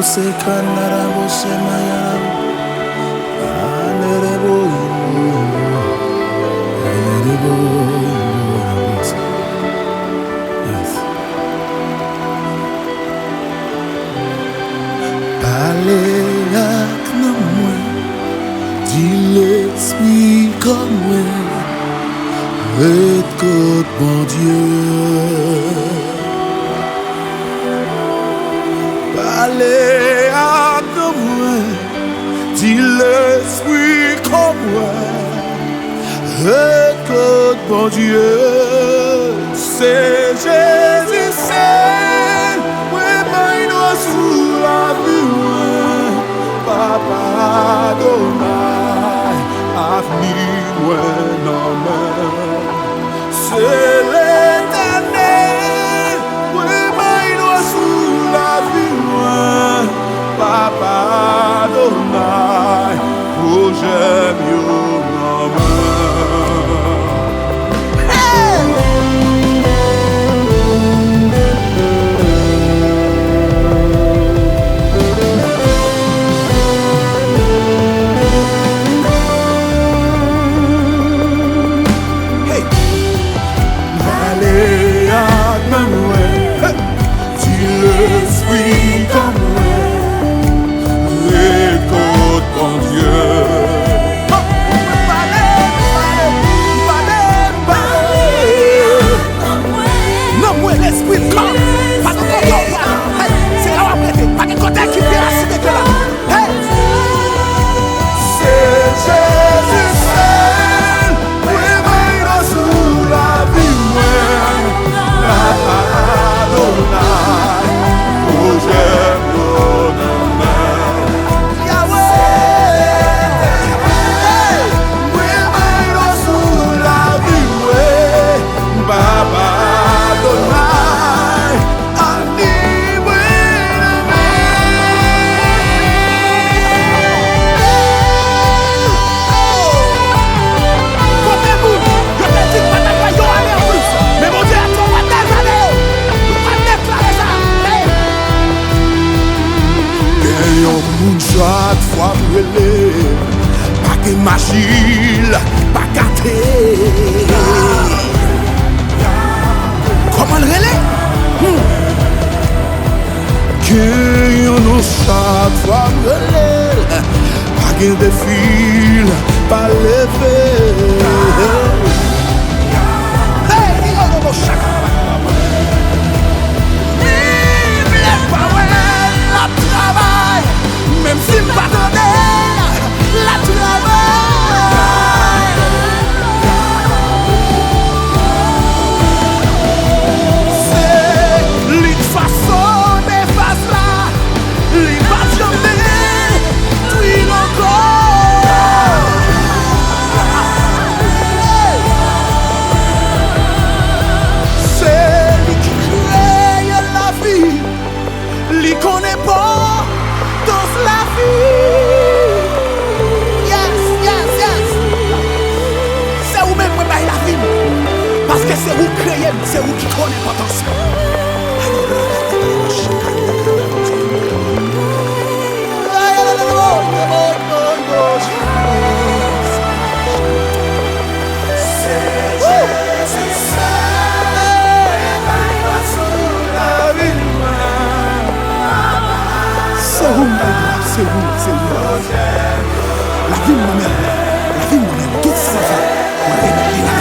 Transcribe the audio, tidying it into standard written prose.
se kanarabo se mayarabo. Anerebo anerebo. Yes. Parlez avec moi, dis l'esprit comme moi, écoute mon Dieu. Parlez avec moi, dis l'esprit comme moi, écoute mon Dieu. C'est Jésus seul, oui, mais nous sous la vie, Papa Adonai, avenir, ouais, non, mais c'est l'Éternel, oui, mais nous sous la vie, Papa Adonai, projet mieux, non, mais l'esprit comme moi, écoute mon Dieu. Non, moi l'esprit comme, pas de contrôle, c'est là où on prête, pas de côté qui fait la cité que là. C'est Jésus seul, oui, mais sous la vie, Papa Adonai. Chaque fois brûlé, pas de machine, pas gâté. Comment le relais? Que nous chaque fois brûlé, pas de fil, pas levé. Même si pas la travail, c'est l'une façon de faire là, l'une façon de tout encore. C'est lui qui crée la vie, lui connaît pas la vie. Yes, yes, yes. C'est vous-même qui baille la vie. Parce que c'est vous qui créez, c'est vous qui connaissez le potentiel. C'est vous. La vie de ma mère, toute sa vie,